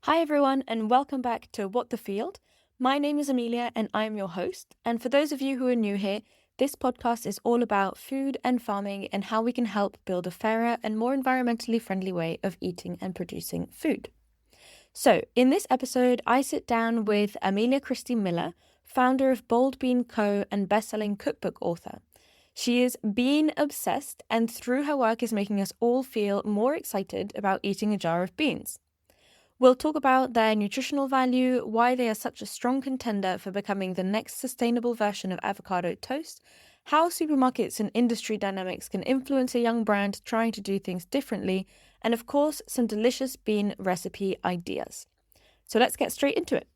Hi, everyone, and welcome back to What the Field. My name is Amelia, and I'm your host. And for those of you who are new here, this podcast is all about food and farming and how we can help build a fairer and more environmentally friendly way of eating and producing food. So, in this episode, I sit down with Amelia Christy Miller, founder of Bold Bean Co. and best-selling cookbook author. She is bean obsessed, and through her work is making us all feel more excited about eating a jar of beans. We'll talk about their nutritional value, why they are such a strong contender for becoming the next sustainable version of avocado toast, how supermarkets and industry dynamics can influence a young brand trying to do things differently, and of course, some delicious bean recipe ideas. So let's get straight into it.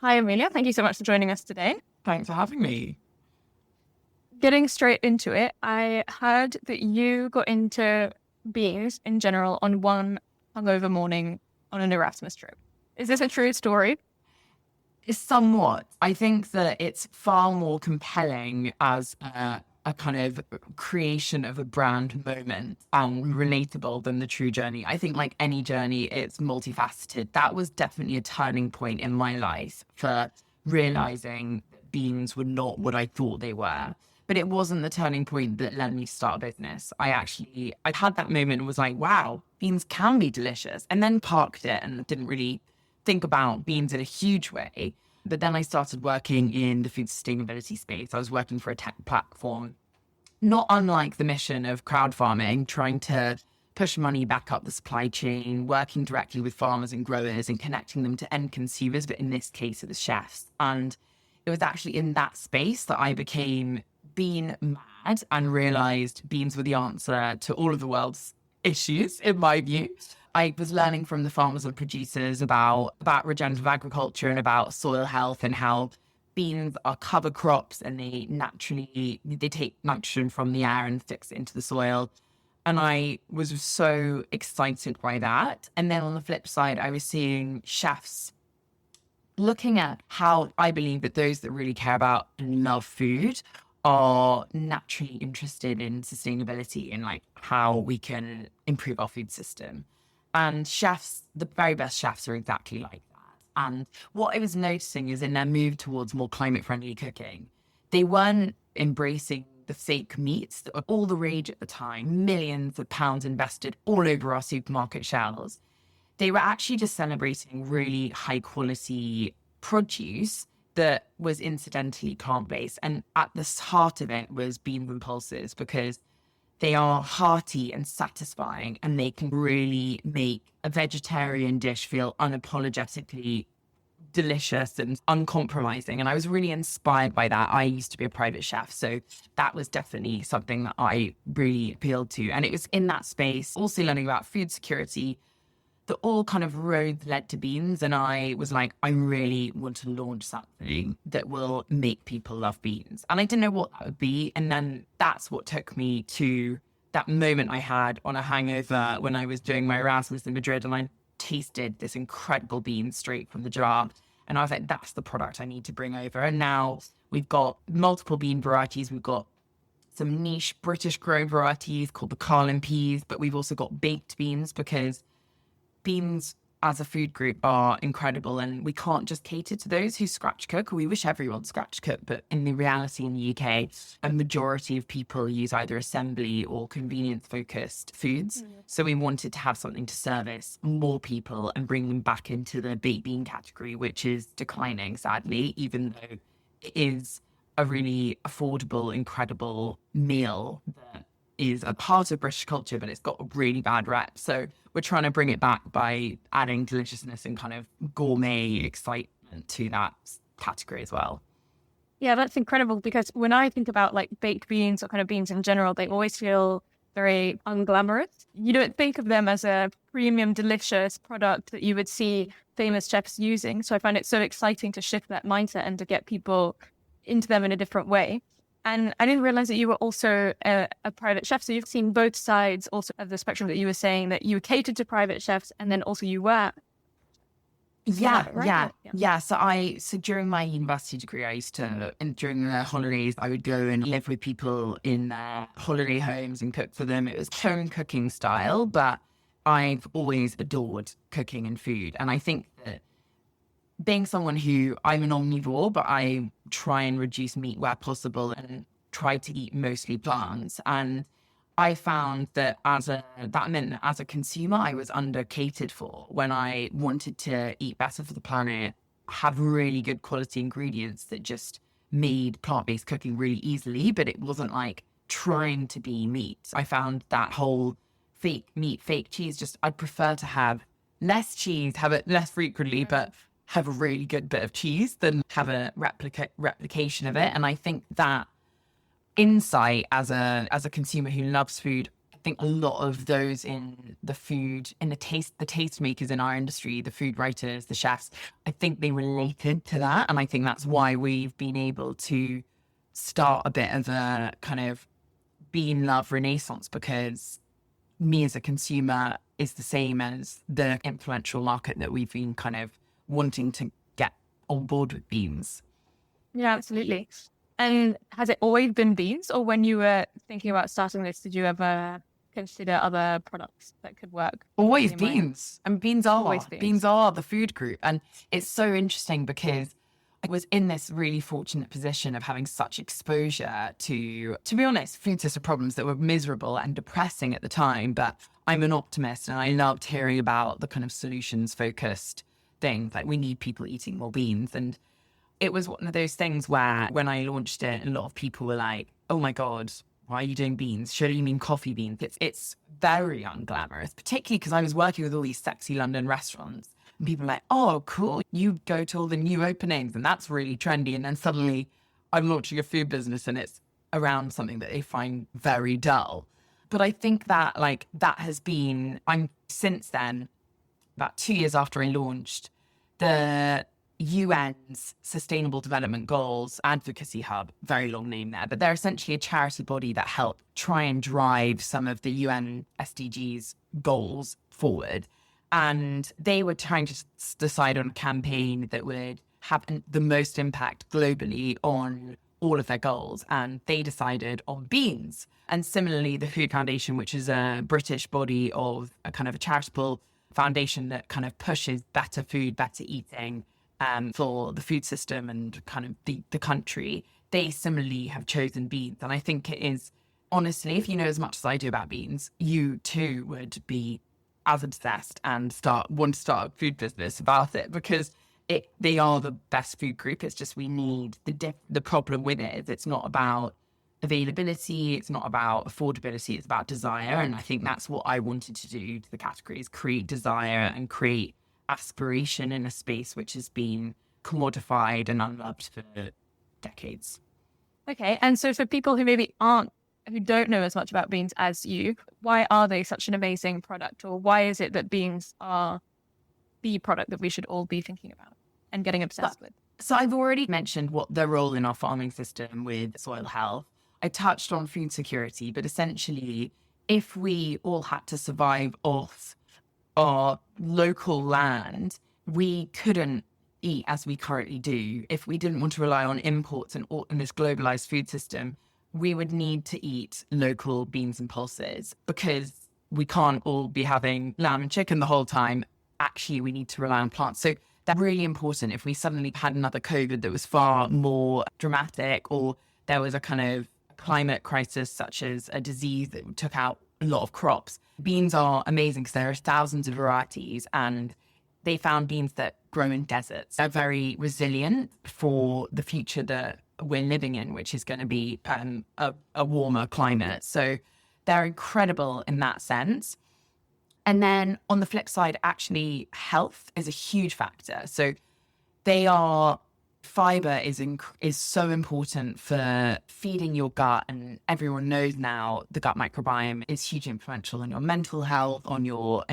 Hi, Amelia. Thank you so much for joining us today. Thanks for having me. Getting straight into it, I heard that you got into beans in general on one hungover morning on an Erasmus trip. Is this a true story? It's somewhat. I think that it's far more compelling as a kind of creation of a brand moment and relatable than the true journey. I think like any journey, it's multifaceted. That was definitely a turning point in my life for realizing that beans were not what I thought they were. But it wasn't the turning point that led me to start a business. I had that moment and was like, wow, beans can be delicious. And then parked it and didn't really think about beans in a huge way. But then I started working in the food sustainability space. I was working for a tech platform, not unlike the mission of crowd farming, trying to push money back up the supply chain, working directly with farmers and growers and connecting them to end consumers, but in this case, it was chefs. And it was actually in that space that I became bean mad and realized beans were the answer to all of the world's issues, in my view. I was learning from the farmers and producers about regenerative agriculture and about soil health and how beans are cover crops and they take nitrogen from the air and fix it into the soil. And I was so excited by that. And then on the flip side, I was seeing chefs looking at how I believe that those that really care about and love food are naturally interested in sustainability and like how we can improve our food system. And chefs, the very best chefs are exactly like that. And what I was noticing is in their move towards more climate friendly cooking, they weren't embracing the fake meats that were all the rage at the time, millions of pounds invested all over our supermarket shelves. They were actually just celebrating really high quality produce that was incidentally plant-based. And at the heart of it was bean and pulses, because they are hearty and satisfying and they can really make a vegetarian dish feel unapologetically delicious and uncompromising. And I was really inspired by that. I used to be a private chef, so that was definitely something that I really appealed to. And it was in that space, also learning about food security, that all kind of roads led to beans. And I was like, I really want to launch something that will make people love beans. And I didn't know what that would be. And then that's what took me to that moment I had on a hangover when I was doing my Erasmus in Madrid, and I tasted this incredible bean straight from the jar. And I was like, that's the product I need to bring over. And now we've got multiple bean varieties. We've got some niche British grown varieties called the Carlin peas, but we've also got baked beans, because beans as a food group are incredible and we can't just cater to those who scratch cook. We wish everyone scratch cook, but in the reality in the UK, a majority of people use either assembly or convenience focused foods. So we wanted to have something to service more people and bring them back into the baked bean category, which is declining, sadly, even though it is a really affordable, incredible meal that is a part of British culture, but it's got a really bad rep. So we're trying to bring it back by adding deliciousness and kind of gourmet excitement to that category as well. Yeah, that's incredible, because when I think about like baked beans or kind of beans in general, they always feel very unglamorous. You don't think of them as a premium, delicious product that you would see famous chefs using. So I find it so exciting to shift that mindset and to get people into them in a different way. And I didn't realize that you were also a private chef. So you've seen both sides also of the spectrum, that you were saying that you catered to private chefs and then also you were. Yeah, right? yeah, Or, yeah. yeah. So during my university degree, I used to, and during the holidays, I would go and live with people in their holiday homes and cook for them. It was home cooking style, but I've always adored cooking and food. And I think that being someone who I'm an omnivore, but I try and reduce meat where possible and try to eat mostly plants. And I found that that meant that as a consumer, I was under catered for when I wanted to eat better for the planet, have really good quality ingredients that just made plant-based cooking really easily, but it wasn't like trying to be meat. I found that whole fake meat, fake cheese, just I'd prefer to have less cheese, have it less frequently, but have a really good bit of cheese than have a replication of it. And I think that insight as a consumer who loves food, I think a lot of those in the food, in the taste makers in our industry, the food writers, the chefs, I think they related to that. And I think that's why we've been able to start a bit of a kind of bean love renaissance, because me as a consumer is the same as the influential market that we've been kind of wanting to get on board with beans. Yeah, absolutely. And has it always been beans, or when you were thinking about starting this, did you ever consider other products that could work? Always beans. And beans Beans. are the food group. And it's so interesting because I was in this really fortunate position of having such exposure to be honest, food system problems that were miserable and depressing at the time. But I'm an optimist and I loved hearing about the kind of solutions focused things, like we need people eating more beans. And it was one of those things where when I launched it, a lot of people were like, oh my God, why are you doing beans? Surely you mean coffee beans. It's very unglamorous, particularly because I was working with all these sexy London restaurants. And people are like, oh, cool. You go to all the new openings and that's really trendy. And then suddenly I'm launching a food business and it's around something that they find very dull. But I think that that has been, since then, about 2 years after I launched, the UN's Sustainable Development Goals Advocacy Hub, very long name there, but they're essentially a charity body that help try and drive some of the UN SDGs goals forward. And they were trying to decide on a campaign that would have the most impact globally on all of their goals. And they decided on beans. And similarly, the Food Foundation, which is a British body of a kind of a charitable foundation that kind of pushes better food, better eating for the food system and kind of the country, they similarly have chosen beans. And I think it is, honestly, if you know as much as I do about beans, you too would be as obsessed and want to start a food business about it, because they are the best food group. It's just we need the problem with it is it's not about availability, it's not about affordability, it's about desire. And I think that's what I wanted to do to the categories: create desire and create aspiration in a space which has been commodified and unloved for decades. Okay, and so for people who who don't know as much about beans as you, why are they such an amazing product, or why is it that beans are the product that we should all be thinking about and getting obsessed with? So I've already mentioned what their role in our farming system with soil health. I touched on food security, but essentially, if we all had to survive off our local land, we couldn't eat as we currently do. If we didn't want to rely on imports in this globalized food system, we would need to eat local beans and pulses, because we can't all be having lamb and chicken the whole time. Actually, we need to rely on plants. So that's really important. If we suddenly had another COVID that was far more dramatic, or there was a kind of climate crisis, such as a disease that took out a lot of crops, beans are amazing because there are thousands of varieties, and they found beans that grow in deserts. They're very resilient for the future that we're living in, which is going to be a warmer climate. So they're incredible in that sense. And then on the flip side, actually, health is a huge factor. So fiber is so important for feeding your gut, and everyone knows now the gut microbiome is hugely influential on your mental health, on your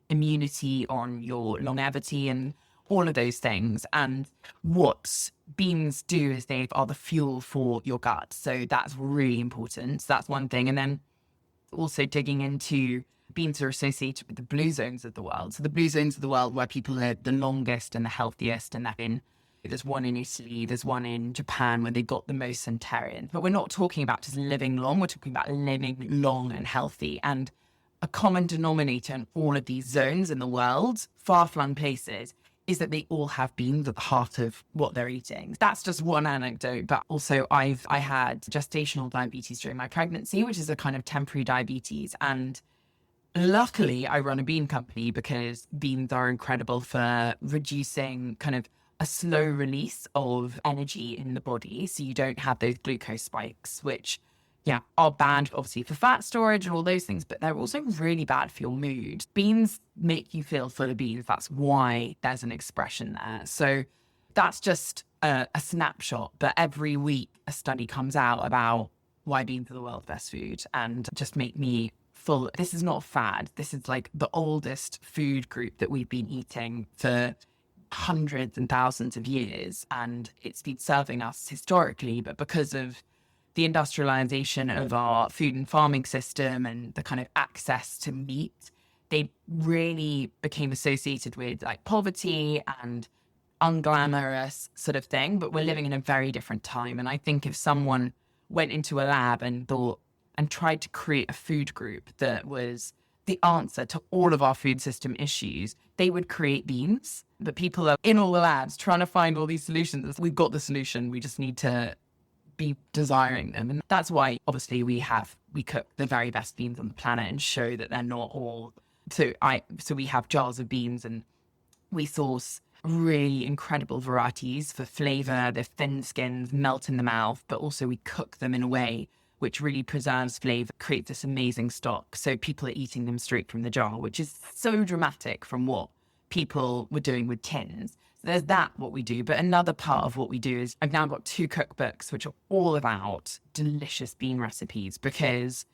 immunity, on your longevity, and all of those things. And what beans do is they are the fuel for your gut. So that's really important. So that's one thing. And then also digging into beans are associated with the blue zones of the world. So the blue zones of the world where people are the longest and the healthiest, and there's one in Italy, there's one in Japan where they got the most centenarians. But we're not talking about just living long, we're talking about living long and healthy. And a common denominator in all of these zones in the world, far-flung places, is that they all have beans at the heart of what they're eating. That's just one anecdote, but also I had gestational diabetes during my pregnancy, which is a kind of temporary diabetes. And luckily I run a bean company because beans are incredible for reducing kind of a slow release of energy in the body. So you don't have those glucose spikes, which are bad, obviously, for fat storage and all those things, but they're also really bad for your mood. Beans make you feel full of beans. That's why there's an expression there. So that's just a snapshot. But every week, a study comes out about why beans are the world's best food and just make me full. This is not a fad. This is like the oldest food group that we've been eating for hundreds and thousands of years. And it's been serving us historically, but because of the industrialization of our food and farming system and the kind of access to meat, they really became associated with like poverty and unglamorous sort of thing. But we're living in a very different time. And I think if someone went into a lab and thought and tried to create a food group that was the answer to all of our food system issues, they would create beans. But people are in all the labs trying to find all these solutions. We've got the solution. We just need to be desiring them. And that's why obviously we cook the very best beans on the planet and show that they're not all. So we have jars of beans and we source really incredible varieties for flavor. They're thin skins, melt in the mouth, but also we cook them in a way which really preserves flavor, creates this amazing stock. So people are eating them straight from the jar, which is so dramatic from what people were doing with tins. So there's that, what we do. But another part of what we do is I've now got 2 cookbooks, which are all about delicious bean recipes, because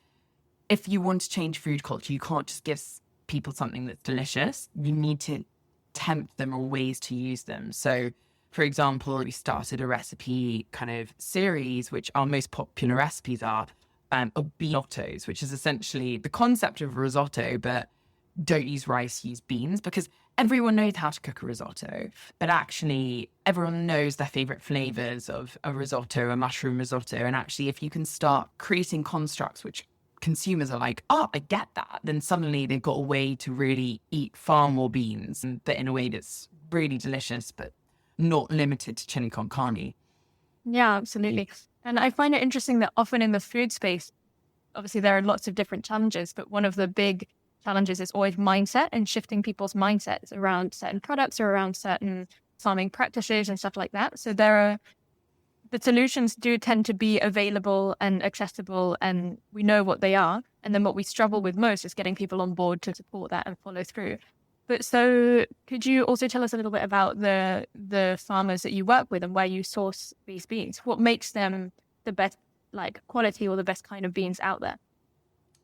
if you want to change food culture, you can't just give people something that's delicious. You need to tempt them or ways to use them. So, for example, we started a recipe kind of series, which our most popular recipes are of beanottos, which is essentially the concept of risotto, but don't use rice, use beans, because everyone knows how to cook a risotto, but actually everyone knows their favorite flavors of a risotto, a mushroom risotto. And actually, if you can start creating constructs which consumers are like, oh, I get that, then suddenly they've got a way to really eat far more beans, but in a way that's really delicious, but not limited to chili con carne. Yeah, absolutely. And I find it interesting that often in the food space, obviously there are lots of different challenges, but one of the big challenges is always mindset and shifting people's mindsets around certain products or around certain farming practices and stuff like that. So the solutions do tend to be available and accessible, and we know what they are. And then what we struggle with most is getting people on board to support that and follow through. But so could you also tell us a little bit about the farmers that you work with and where you source these beans? What makes them the best quality or the best kind of beans out there?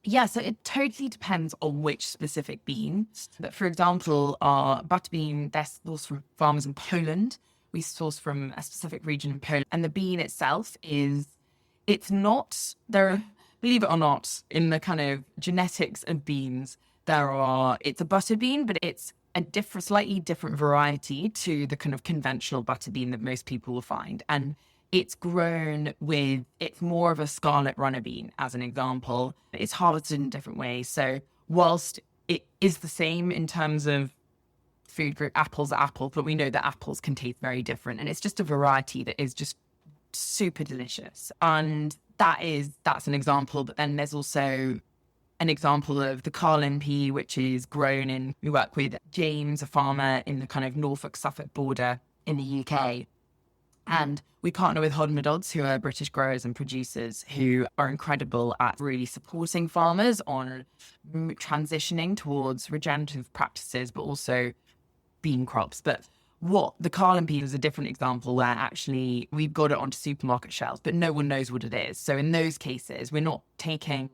Yeah, so it totally depends on which specific bean. But for example, our butterbean, they're sourced from farmers in Poland. We source from a specific region in Poland. And the bean itself it's not, believe it or not, in the kind of genetics of beans, it's a butter bean, but it's a slightly different variety to the kind of conventional butter bean that most people will find. And it's more of a scarlet runner bean, as an example. It's harvested in different ways. So whilst it is the same in terms of food group, apples are apples, but we know that apples can taste very different. And it's just a variety that is just super delicious. And that's an example. But then there's also an example of the Carlin pea, which is grown we work with James, a farmer in the kind of Norfolk-Suffolk border in the UK. And we partner with Hodden Odds, who are British growers and producers who are incredible at really supporting farmers on transitioning towards regenerative practices, but also bean crops. But the Carlin pea is a different example where actually we've got it onto supermarket shelves, but no one knows what it is. So in those cases, we're not taking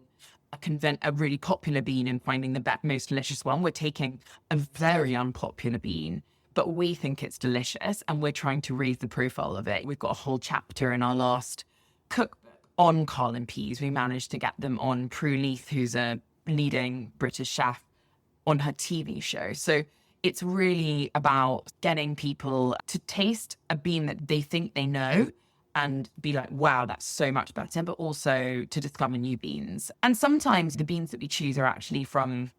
a really popular bean and finding the most delicious one. We're taking a very unpopular bean, but we think it's delicious and we're trying to raise the profile of it. We've got a whole chapter in our last cookbook on Carlin peas. We managed to get them on Prue Leith, who's a leading British chef on her TV show. So it's really about getting people to taste a bean that they think they know and be like, wow, that's so much better, but also to discover new beans. And sometimes the beans that we choose are actually from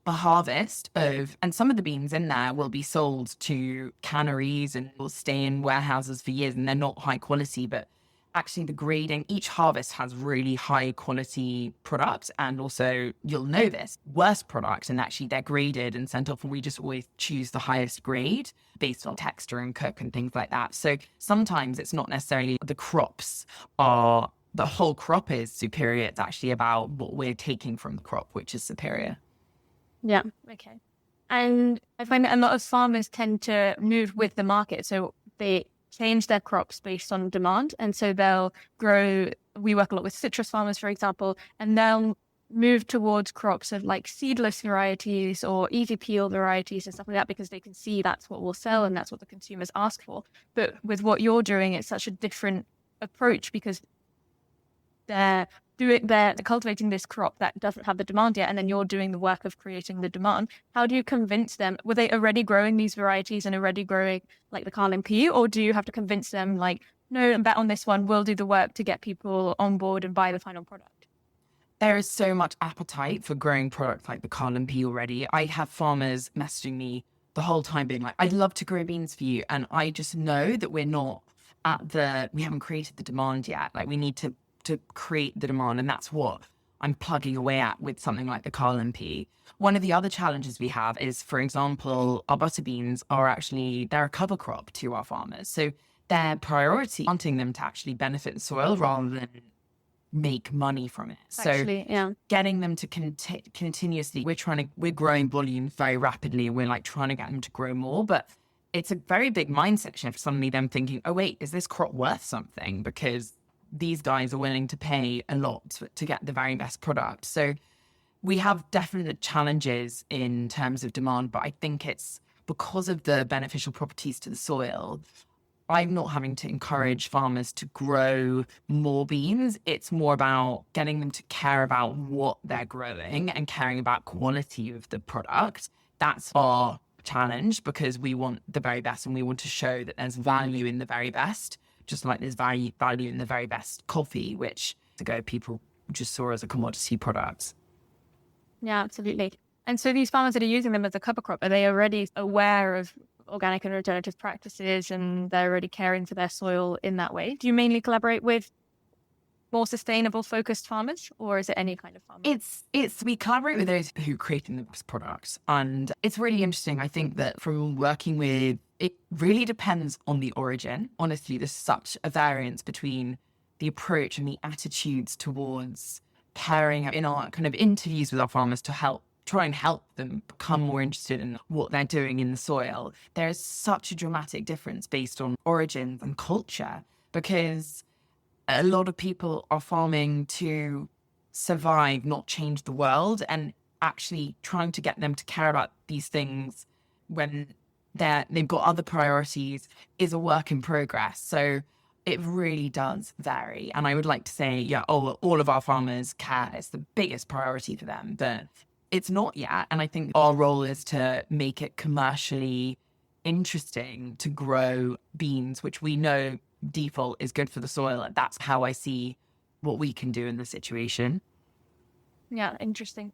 a harvest of, and some of the beans in there will be sold to canneries and will stay in warehouses for years, and they're not high quality, but actually the grading, each harvest has really high quality products. And also you'll know this, worst products, and actually they're graded and sent off, and we just always choose the highest grade based on texture and cook and things like that. So sometimes it's not necessarily the crops are, the whole crop is superior. It's actually about what we're taking from the crop, which is superior. Yeah. Okay. And I find that a lot of farmers tend to move with the market. So they change their crops based on demand. And so they'll grow, we work a lot with citrus farmers, for example, and they'll move towards crops of like seedless varieties or easy peel varieties and stuff like that, because they can see that's what will sell and that's what the consumers ask for. But with what you're doing, it's such a different approach, because they're cultivating this crop that doesn't have the demand yet, and then you're doing the work of creating the demand. How do you convince them? Were they already growing these varieties and already growing like the Carlin pea, or do you have to convince them like, no, bet on this one, we'll do the work to get people on board and buy the final product? There is so much appetite for growing products like the Carlin pea already. I have farmers messaging me the whole time being like, I'd love to grow beans for you. And I just know that we haven't created the demand yet. Like we need to create the demand. And that's what I'm plugging away at with something like the Carlin pea. One of the other challenges we have is, for example, our butter beans they're a cover crop to our farmers. So their priority, wanting them to actually benefit the soil rather than make money from it. Actually, yeah. Getting them to continuously, we're growing volume very rapidly. We're like trying to get them to grow more, but it's a very big mindset shift. Suddenly them thinking, oh wait, is this crop worth something? Because these guys are willing to pay a lot to get the very best product. So we have definite challenges in terms of demand, but I think it's because of the beneficial properties to the soil. I'm not having to encourage farmers to grow more beans. It's more about getting them to care about what they're growing and caring about quality of the product. That's our challenge, because we want the very best and we want to show that there's value in the very best, just like there's value in the very best coffee, which ago people just saw as a commodity product. Yeah, absolutely. And so these farmers that are using them as a cover crop, are they already aware of organic and regenerative practices, and they're already caring for their soil in that way? Do you mainly collaborate with more sustainable focused farmers, or is it any kind of farmer? We collaborate with those who are creating the products, and it's really interesting. I think that from working with, it really depends on the origin. Honestly, there's such a variance between the approach and the attitudes towards caring in our kind of interviews with our farmers to try and help them become more interested in what they're doing in the soil. There's such a dramatic difference based on origins and culture, because a lot of people are farming to survive, not change the world, and actually trying to get them to care about these things when they've got other priorities is a work in progress. So it really does vary. And I would like to say, yeah, all of our farmers care. It's the biggest priority for them, but it's not yet. And I think our role is to make it commercially interesting to grow beans, which we know default is good for the soil. That's how I see what we can do in the situation. Yeah, interesting.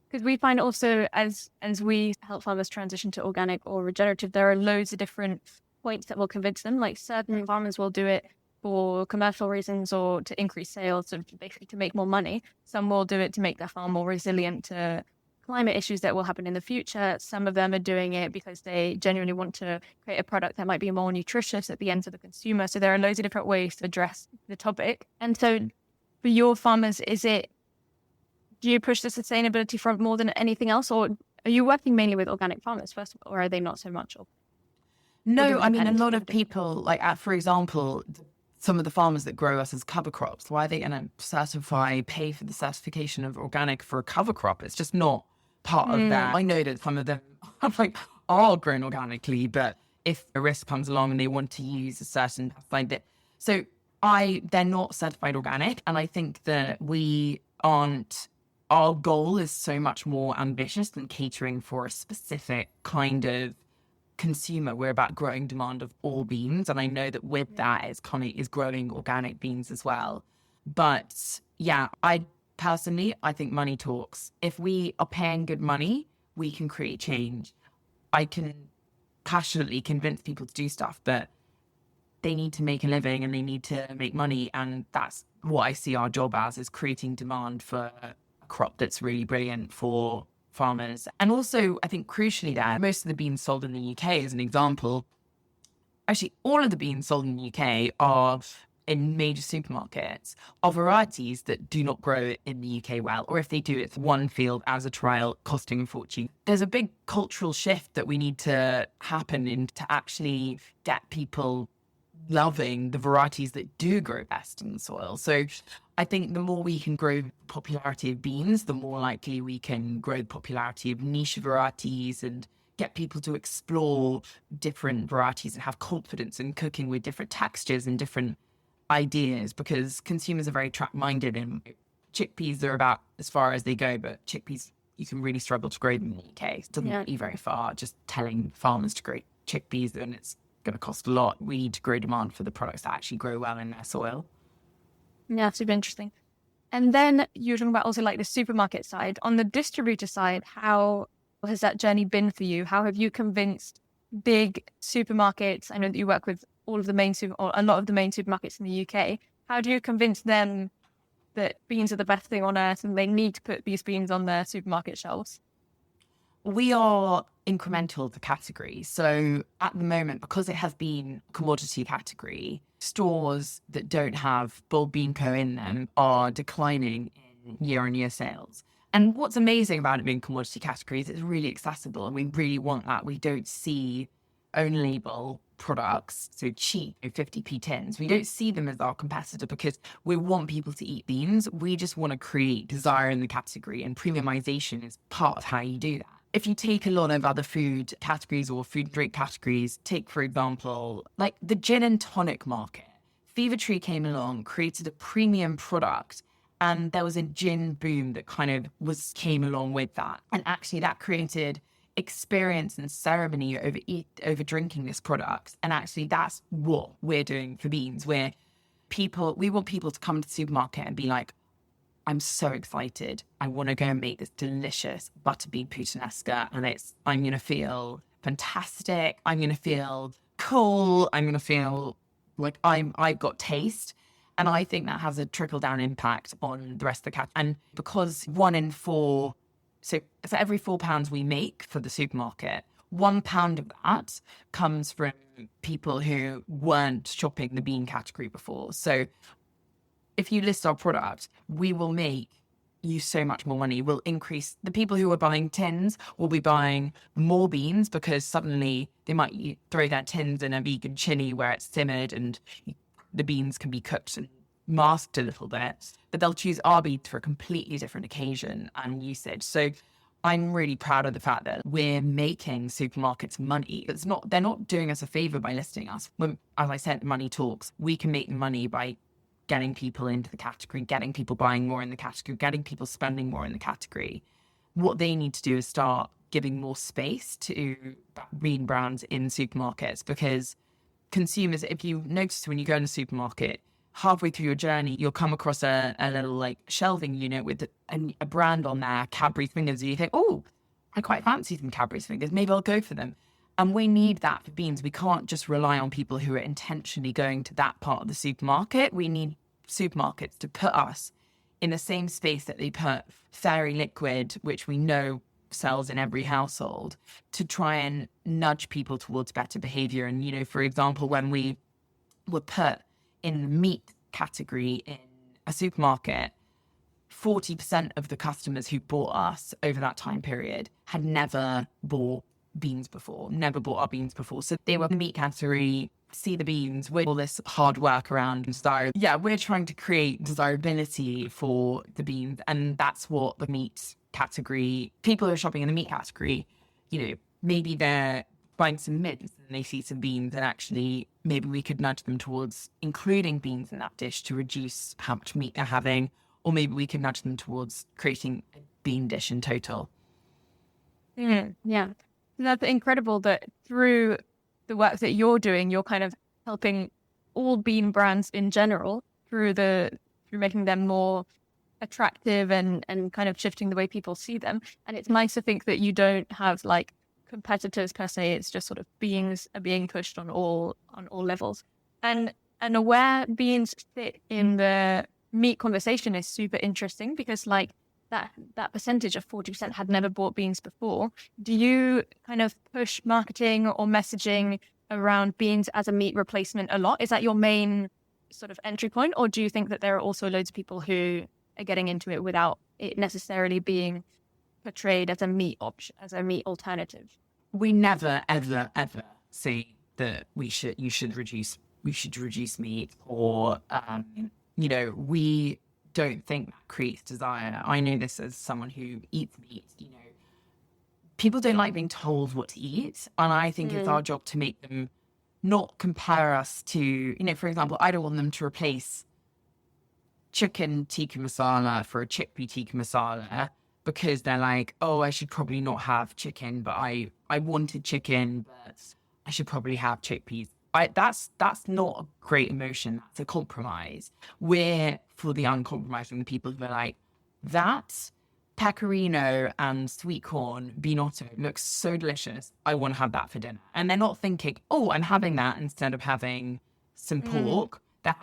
Because we find also as we help farmers transition to organic or regenerative, there are loads of different points that will convince them. Like certain farmers will do it for commercial reasons or to increase sales, so basically to make more money. Some will do it to make their farm more resilient to climate issues that will happen in the future. Some of them are doing it because they genuinely want to create a product that might be more nutritious at the end of the consumer. So there are loads of different ways to address the topic. And so for your farmers, do you push the sustainability front more than anything else, or are you working mainly with organic farmers first of all, or are they not so much? No, I mean, a lot of people, like, for example, some of the farmers that grow us as cover crops, why are they going to pay for the certification of organic for a cover crop? It's just not part of that. I know that some of them are grown organically, but if a risk comes along and they want to use a certain pesticide, they're not certified organic. And I think that we aren't our goal is so much more ambitious than catering for a specific kind of consumer. We're about growing demand of all beans. And I know that with that is growing organic beans as well. But yeah, I think money talks. If we are paying good money, we can create change. I can passionately convince people to do stuff, but they need to make a living and they need to make money. And that's what I see our job as, is creating demand for a crop that's really brilliant for farmers. And also, I think crucially there, most of the beans sold in the UK, as an example, actually all of the beans sold in the UK are in major supermarkets, are varieties that do not grow in the UK well, or if they do, it's one field as a trial costing a fortune. There's a big cultural shift that we need to happen in to actually get people loving the varieties that do grow best in the soil. So I think the more we can grow the popularity of beans, the more likely we can grow the popularity of niche varieties and get people to explore different varieties and have confidence in cooking with different textures and different ideas, because consumers are very track-minded, and chickpeas are about as far as they go, but chickpeas, you can really struggle to grow them in the UK. It doesn't get you very far just telling farmers to grow chickpeas, and it's going to cost a lot. We need to grow demand for the products that actually grow well in their soil. Yeah, super interesting. And then you're talking about also like the supermarket side. On the distributor side, how has that journey been for you? How have you convinced big supermarkets? I know that you work with all of the main or a lot of the main supermarkets in the UK. How do you convince them that beans are the best thing on earth and they need to put these beans on their supermarket shelves? We are incremental to category. So at the moment, because it has been a commodity category, stores that don't have Bold Bean Co in them are declining in year-on-year sales. And what's amazing about it being commodity categories, it's really accessible, and we really want that. We don't see own label products, so cheap 50p tins. We don't see them as our competitor because we want people to eat beans. We just want to create desire in the category, and premiumization is part of how you do that. If you take a lot of other food categories or food and drink categories, take, for example, like the gin and tonic market. Fever Tree came along, created a premium product, and there was a gin boom that kind of came along with that. And actually that created experience and ceremony over drinking this product. And actually that's what we're doing for beans, where we want people to come to the supermarket and be like, I'm so excited. I want to go and make this delicious butterbean puttanesca, and I'm going to feel fantastic. I'm going to feel cool. I'm going to feel like I've got taste. And I think that has a trickle-down impact on the rest of the category. And because 1 in 4, so for every £4 we make for the supermarket, £1 of that comes from people who weren't shopping the bean category before. So if you list our product, we will make you so much more money. We'll increase the people who are buying tins will be buying more beans, because suddenly they might throw their tins in a vegan chili where it's simmered and the beans can be cooked and masked a little bit, but they'll choose our beans for a completely different occasion and usage. So I'm really proud of the fact that we're making supermarkets money. They're not doing us a favor by listing us. When, as I said, money talks. We can make money by getting people into the category, getting people buying more in the category, getting people spending more in the category. What they need to do is start giving more space to bean brands in supermarkets, because consumers, if you notice when you go in a supermarket, halfway through your journey, you'll come across a little like shelving unit with a brand on there, Cadbury's Fingers, and you think, oh, I quite fancy some Cadbury's Fingers, maybe I'll go for them. And we need that for beans. We can't just rely on people who are intentionally going to that part of the supermarket. We need supermarkets to put us in the same space that they put Fairy Liquid, which we know sells in every household, to try and nudge people towards better behavior. And, you know, for example, when we were put in the meat category in a supermarket, 40% of the customers who bought us over that time period had never bought beans before, never bought our beans before. So they were in the meat category, see the beans with all this hard work around desire. Yeah, we're trying to create desirability for the beans. And that's what the meat category, people who are shopping in the meat category, you know, maybe they're buying some mince and they see some beans, and actually maybe we could nudge them towards including beans in that dish to reduce how much meat they're having. or maybe we can nudge them towards creating a bean dish in total. Yeah. That's incredible that through the work that you're doing, you're kind of helping all bean brands in general through making them more attractive and kind of shifting the way people see them. And it's nice to think that you don't have like competitors per se. It's just sort of beans are being pushed on all levels. And where beans fit in the meat conversation is super interesting because like that percentage of 40% had never bought beans before. Do you kind of push marketing or messaging around beans as a meat replacement a lot? Is that your main sort of entry point? Or do you think that there are also loads of people who are getting into it without it necessarily being portrayed as a meat option, as a meat alternative? We never, ever, ever say that we should reduce meat or, we don't think that creates desire. I know this as someone who eats meat, people don't like being told what to eat. And I think it's our job to make them not compare us to, for example, I don't want them to replace chicken tikka masala for a chickpea tikka masala because they're like, oh, I should probably not have chicken, but I wanted chicken, but I should probably have chickpeas. That's not a great emotion. That's a compromise. We're for the uncompromising, the people who are like, that pecorino and sweet corn beanotto looks so delicious. I want to have that for dinner. And they're not thinking, oh, I'm having that instead of having some pork.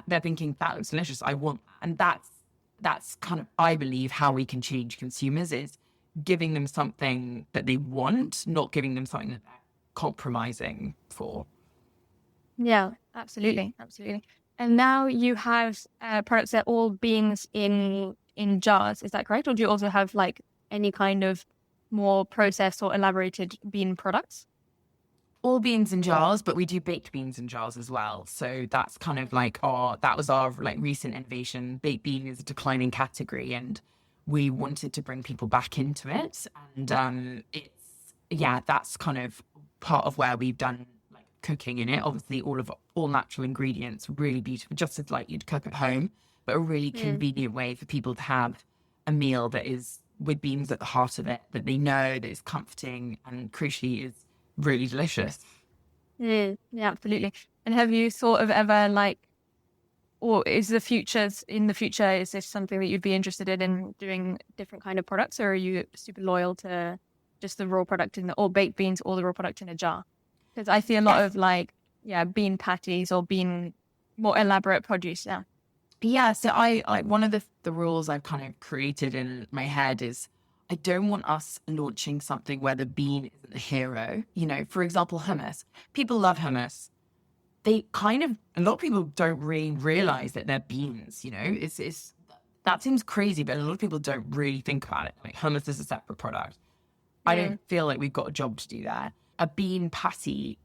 They're thinking, that looks delicious. I want that. And that's kind of, I believe, how we can change consumers is giving them something that they want, not giving them something that they're compromising for. Yeah, absolutely. Absolutely. And now you have products that are all beans in jars. Is that correct? Or do you also have like any kind of more processed or elaborated bean products? All beans in jars, but we do baked beans in jars as well. So that's kind of like that was our like recent innovation. Baked bean is a declining category and we wanted to bring people back into it. And that's kind of part of where we've done like cooking in it. Obviously all natural ingredients, really beautiful, just as like you'd cook at home, but a really convenient way for people to have a meal that is with beans at the heart of it, that they know that is comforting and crucially is really delicious. Yeah, absolutely. And have you thought of ever like, or is the future, is this something that you'd be interested in doing different kind of products, or are you super loyal to just the raw product or baked beans or the raw product in a jar? Because I see a lot of like, bean patties or bean more elaborate produce. Yeah. Yeah. So I like one of the rules I've kind of created in my head is I don't want us launching something where the bean isn't the hero. For example, hummus. People love hummus. A lot of people don't really realize that they're beans, it's that seems crazy, but a lot of people don't really think about it. Like hummus is a separate product. I don't feel like we've got a job to do there. A bean patty,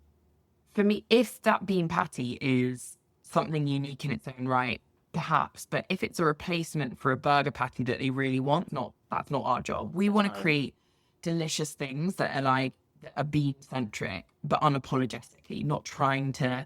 for me, if that bean patty is something unique in its own right, perhaps, but if it's a replacement for a burger patty that they really want, that's not our job. We want to create delicious things that are like a bean centric, but unapologetically, not trying to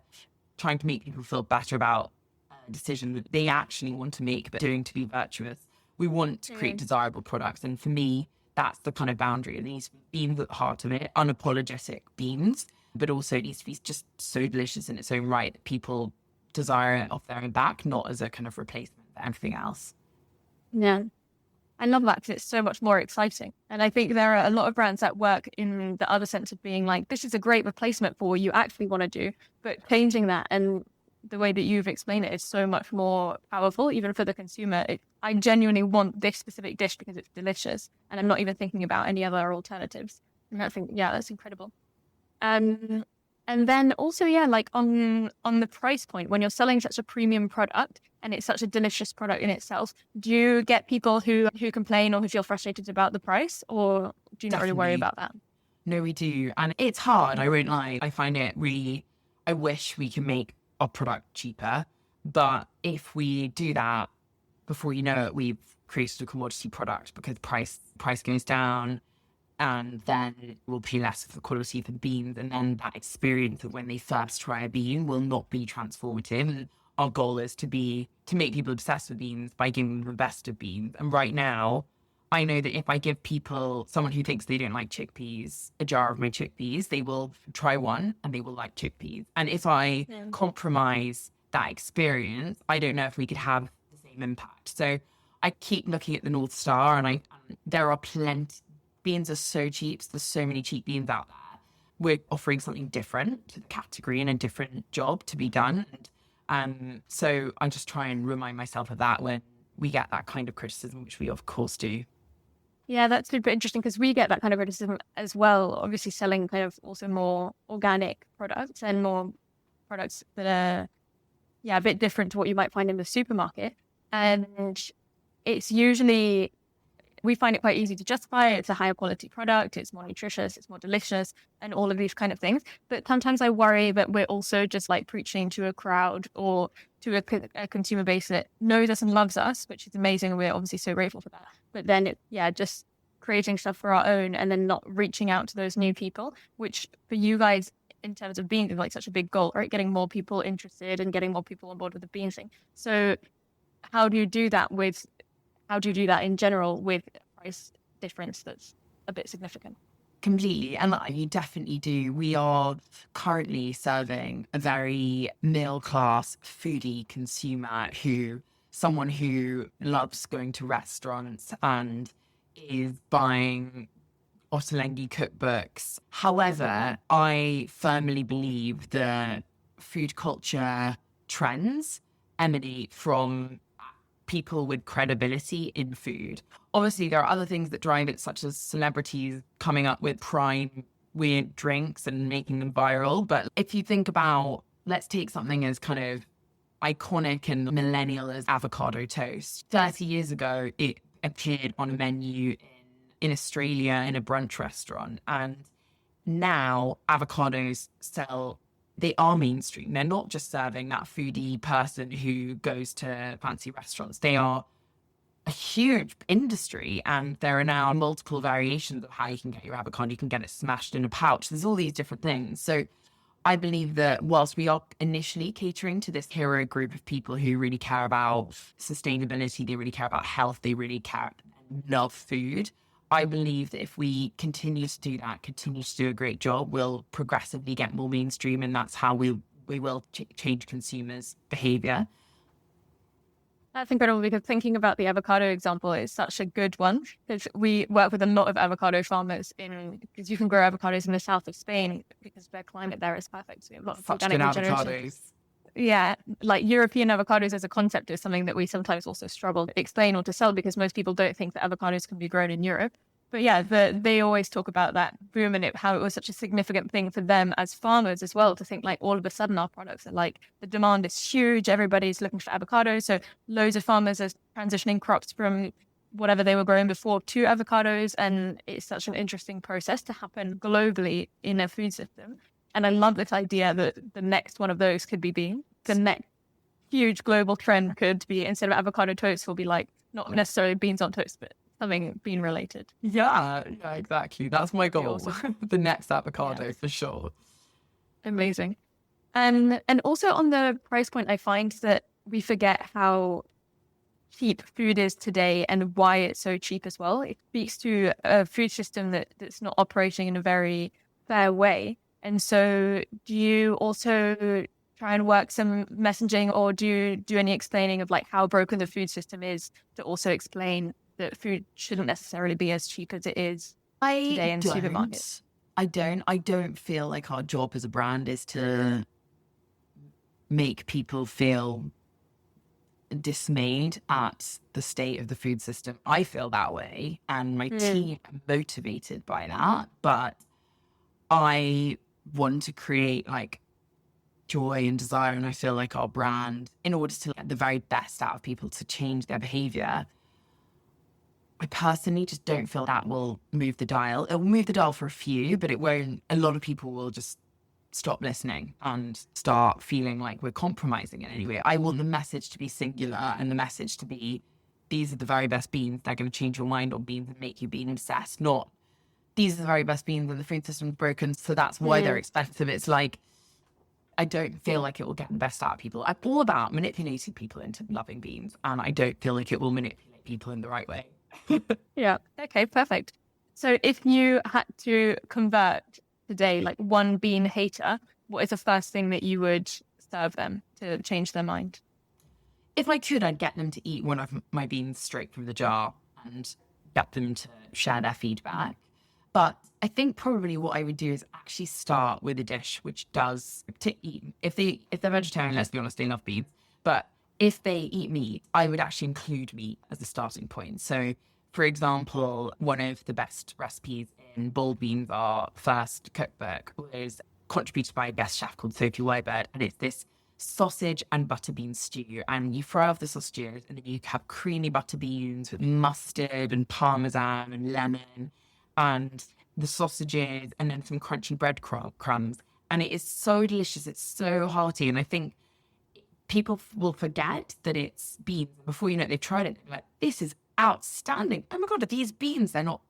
make people feel better about a decision that they actually want to make, but doing to be virtuous. We want to create desirable products, and for me, that's the kind of boundary. It needs to be beans at the heart of it, unapologetic beans, but also it needs to be just so delicious in its own right that people desire it off their own back, not as a kind of replacement for everything else. Yeah. I love that because it's so much more exciting. And I think there are a lot of brands that work in the other sense of being like, this is a great replacement for what you actually want to do. But changing that and the way that you've explained it is so much more powerful, even for the consumer. I genuinely want this specific dish because it's delicious. And I'm not even thinking about any other alternatives. And I think, that's incredible. And then also, like on the price point, when you're selling such a premium product and it's such a delicious product in itself, do you get people who complain or who feel frustrated about the price, or do you not really worry about that? No, we do. And it's hard, I won't lie. I find it really, I wish we could make our product cheaper. But if we do that, before you know it, we've created a commodity product because price goes down. And then it will be less of the quality of the beans. And then that experience of when they first try a bean will not be transformative. And our goal is to make people obsessed with beans by giving them the best of beans. And right now, I know that if I give someone who thinks they don't like chickpeas, a jar of my chickpeas, they will try one and they will like chickpeas. And if I compromise that experience, I don't know if we could have the same impact. So I keep looking at the North Star, and there are plenty. Beans are so cheap. There's so many cheap beans out there. We're offering something different to the category and a different job to be done. So I just try and remind myself of that when we get that kind of criticism, which we of course do. Yeah, that's super interesting because we get that kind of criticism as well. Obviously, selling kind of also more organic products and more products that are, a bit different to what you might find in the supermarket. And it's usually, we find it quite easy to justify. It's a higher quality product. It's more nutritious. It's more delicious, and all of these kind of things. But sometimes I worry that we're also just like preaching to a crowd or to a consumer base that knows us and loves us, which is amazing. And we're obviously so grateful for that. But then just creating stuff for our own and then not reaching out to those new people, which for you guys in terms of being like such a big goal, right? Getting more people interested and getting more people on board with the bean thing. So how do you do that in general with a price difference that's a bit significant? Completely. And you definitely do. We are currently serving a very middle-class foodie consumer someone who loves going to restaurants and is buying Ottolenghi cookbooks. However, I firmly believe that food culture trends emanate from people with credibility in food. Obviously, there are other things that drive it, such as celebrities coming up with prime weird drinks and making them viral. But if you think about, let's take something as kind of iconic and millennial as avocado toast. 30 years ago, it appeared on a menu in Australia in a brunch restaurant. And now avocados they are mainstream. They're not just serving that foodie person who goes to fancy restaurants. They are a huge industry, and there are now multiple variations of how you can get your avocado. You can get it smashed in a pouch. There's all these different things. So I believe that whilst we are initially catering to this hero group of people who really care about sustainability, they really care about health, they really care and love food, I believe that if we continue to do that, continue to do a great job, we'll progressively get more mainstream, and that's how we will change consumers' behavior. That's incredible, because thinking about the avocado example is such a good one, because we work with a lot of avocado farmers because you can grow avocados in the south of Spain because their climate there is perfect. So we have a lot of organic avocados. Yeah, like European avocados as a concept is something that we sometimes also struggle to explain or to sell, because most people don't think that avocados can be grown in Europe. But yeah, they always talk about that boom and how it was such a significant thing for them as farmers as well, to think like all of a sudden our products are like, the demand is huge, everybody's looking for avocados. So loads of farmers are transitioning crops from whatever they were growing before to avocados. And it's such an interesting process to happen globally in a food system. And I love this idea that the next one of those could be beans. The next huge global trend could be, instead of avocado toast, will be like not necessarily beans on toast, but something bean related. Yeah, exactly. That's my goal. Awesome. The next avocado for sure. Amazing. And also on the price point, I find that we forget how cheap food is today and why it's so cheap as well. It speaks to a food system that's not operating in a very fair way. And so do you also try and work some messaging, or do you do any explaining of like how broken the food system is, to also explain that food shouldn't necessarily be as cheap as it is today in supermarkets? I don't feel like our job as a brand is to make people feel dismayed at the state of the food system. I feel that way, and my team are motivated by that, but I want to create like joy and desire, and I feel like our brand, in order to get the very best out of people, to change their behavior, I personally just don't feel that will move the dial. It will move the dial for a few, but it won't. A lot of people will just stop listening and start feeling like we're compromising in any way. I want the message to be singular, and the message to be, these are the very best beans. They're going to change your mind on beans and make you bean obsessed. Not, these are the very best beans and the food system's broken, so that's why they're expensive. It's like, I don't feel like it will get the best out of people. I'm all about manipulating people into loving beans, and I don't feel like it will manipulate people in the right way. Yeah. Okay, perfect. So if you had to convert today, like one bean hater, what is the first thing that you would serve them to change their mind? If I could, I'd get them to eat one of my beans straight from the jar and get them to share their feedback. But I think probably what I would do is actually start with a dish which does to eat. If they're vegetarian, let's be honest, they love beans. But if they eat meat, I would actually include meat as a starting point. So, for example, one of the best recipes in boiled beans, our first cookbook, was contributed by a guest chef called Sophie Whitebird, and it's this sausage and butter bean stew. And you fry off the sausages, and then you have creamy butter beans with mustard and parmesan and lemon, and the sausages, and then some crunchy bread crumbs. And it is so delicious. It's so hearty. And I think people will forget that it's beans. Before you know it, they've tried it. They're like, this is outstanding. Oh my God, are these beans? They're not.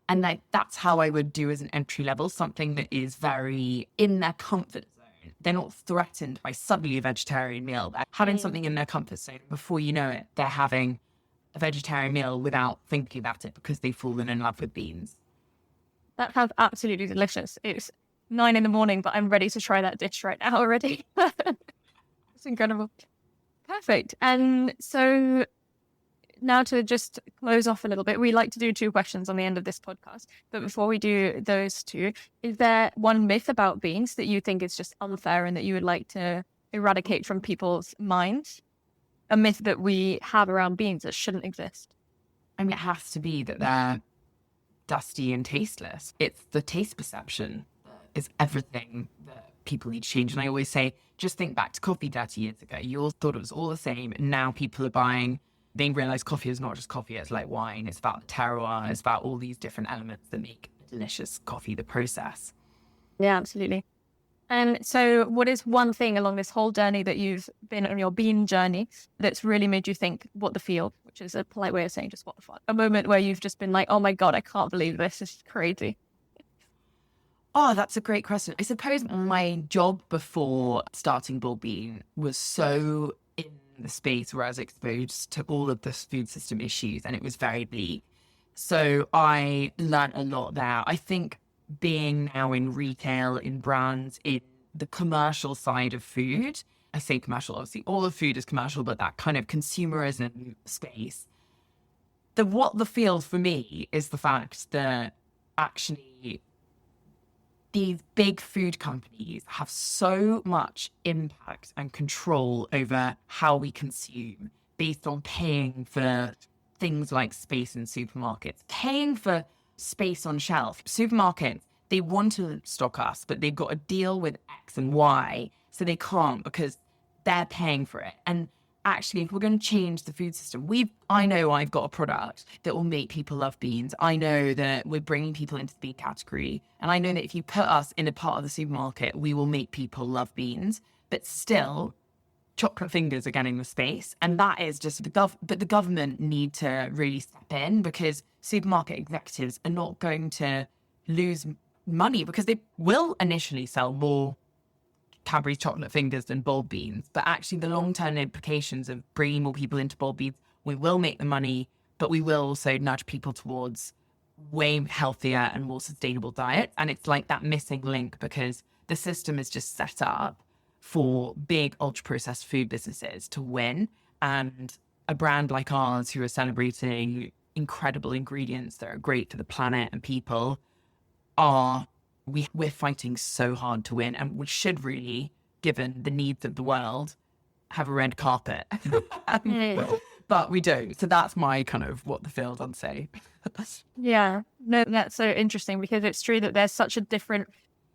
And that's how I would do as an entry level, something that is very in their comfort zone. They're not threatened by suddenly a vegetarian meal. They're having something in their comfort zone. Before you know it, they're having a vegetarian meal without thinking about it because they've fallen in love with beans. That sounds absolutely delicious. It's 9 a.m, but I'm ready to try that dish right now already. It's incredible. Perfect. And so now to just close off a little bit, we like to do 2 questions on the end of this podcast. But before we do those 2, is there one myth about beans that you think is just unfair and that you would like to eradicate from people's minds? A myth that we have around beans that shouldn't exist? I mean, it has to be that they're dusty and tasteless. It's the taste perception that is everything that people need to change. And I always say, just think back to coffee 30 years ago. You all thought it was all the same. And now people are buying, they realize coffee is not just coffee, it's like wine. It's about the terroir. It's about all these different elements that make a delicious coffee, the process. Yeah, absolutely. And so what is one thing along this whole journey that you've been on your bean journey that's really made you think, what the field, which is a polite way of saying just what the fuck? A moment where you've just been like, oh my God, I can't believe this is crazy. Oh, that's a great question. I suppose my job before starting Bold Bean was so in the space where I was exposed to all of the food system issues, and it was very bleak. So I learned a lot there. I think being now in retail, in brands, in the commercial side of food, I say commercial, obviously all of food is commercial, but that kind of consumerism space, what the field for me is the fact that actually these big food companies have so much impact and control over how we consume based on paying for things like space in supermarkets, paying for space on shelf. Supermarkets, they want to stock us, but they've got to deal with X and Y, so they can't because they're paying for it. And actually, if we're going to change the food system, I know I've got a product that will make people love beans. I know that we're bringing people into the bean category. And I know that if you put us in a part of the supermarket, we will make people love beans. But still, chocolate fingers are getting the space. And that is just but the government need to really step in, because supermarket executives are not going to lose money, because they will initially sell more Cadbury's chocolate fingers than bold beans. But actually the long-term implications of bringing more people into bold beans, we will make the money, but we will also nudge people towards way healthier and more sustainable diets. And it's like that missing link, because the system is just set up for big ultra-processed food businesses to win. And a brand like ours, who are celebrating incredible ingredients that are great for the planet and people, we're fighting so hard to win. And we should really, given the needs of the world, have a red carpet. But we don't. So that's my kind of what the field I'd say. Yeah, no, that's so interesting, because it's true that there's such a different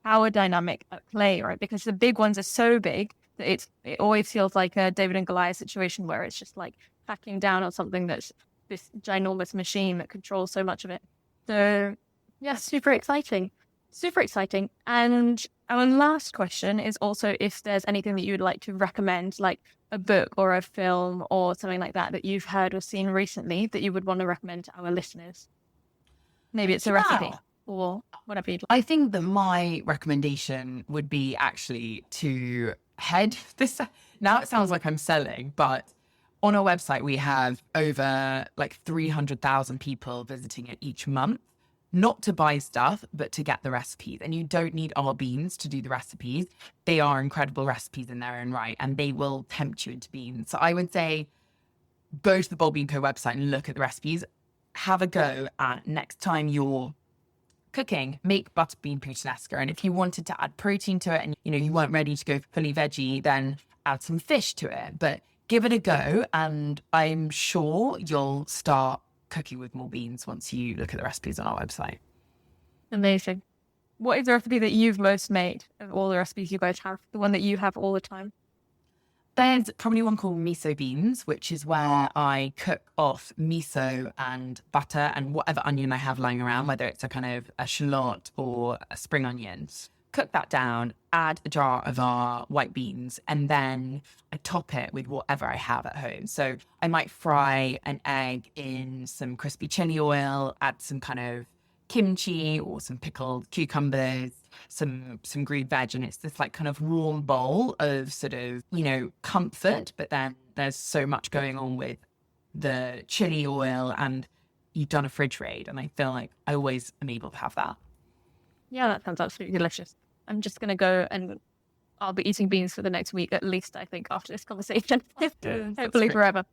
power dynamic at play, right? Because the big ones are so big that it always feels like a David and Goliath situation, where it's just like hacking down on something that's this ginormous machine that controls so much of it. So yeah, super exciting. And our last question is also if there's anything that you would like to recommend, like a book or a film or something like that you've heard or seen recently that you would want to recommend to our listeners. Maybe it's a recipe or whatever you'd like. I think that my recommendation would be actually to head this. Now it sounds like I'm selling, but on our website, we have over like 300,000 people visiting it each month, not to buy stuff, but to get the recipes. And you don't need our beans to do the recipes. They are incredible recipes in their own right, and they will tempt you into beans. So I would say go to the Bold Bean Co website and look at the recipes. Have a go at next time you're cooking, make butter bean puttanesca. And if you wanted to add protein to it and you weren't ready to go fully veggie, then add some fish to it. But give it a go, and I'm sure you'll start cooking with more beans once you look at the recipes on our website. Amazing. What is the recipe that you've most made of all the recipes you guys have? The one that you have all the time? There's probably one called miso beans, which is where I cook off miso and butter and whatever onion I have lying around, whether it's a kind of a shallot or a spring onion. Cook that down, add a jar of our white beans, and then I top it with whatever I have at home. So I might fry an egg in some crispy chili oil, add some kind of kimchi or some pickled cucumbers, some green veg, and it's this like kind of warm bowl of sort of, comfort, but then there's so much going on with the chili oil, and you've done a fridge raid, and I feel like I always am able to have that. Yeah, that sounds absolutely delicious. I'm just going to go and I'll be eating beans for the next week, at least, I think, after this conversation. Hopefully forever.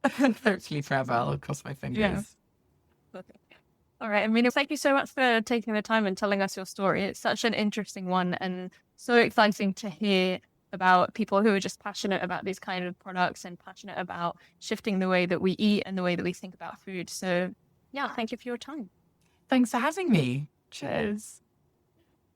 Hopefully forever. I'll cross my fingers. Yeah. Okay. All right, Amelia, thank you so much for taking the time and telling us your story. It's such an interesting one and so exciting to hear about people who are just passionate about these kind of products and passionate about shifting the way that we eat and the way that we think about food. So, yeah, thank you for your time. Thanks for having me. Cheers.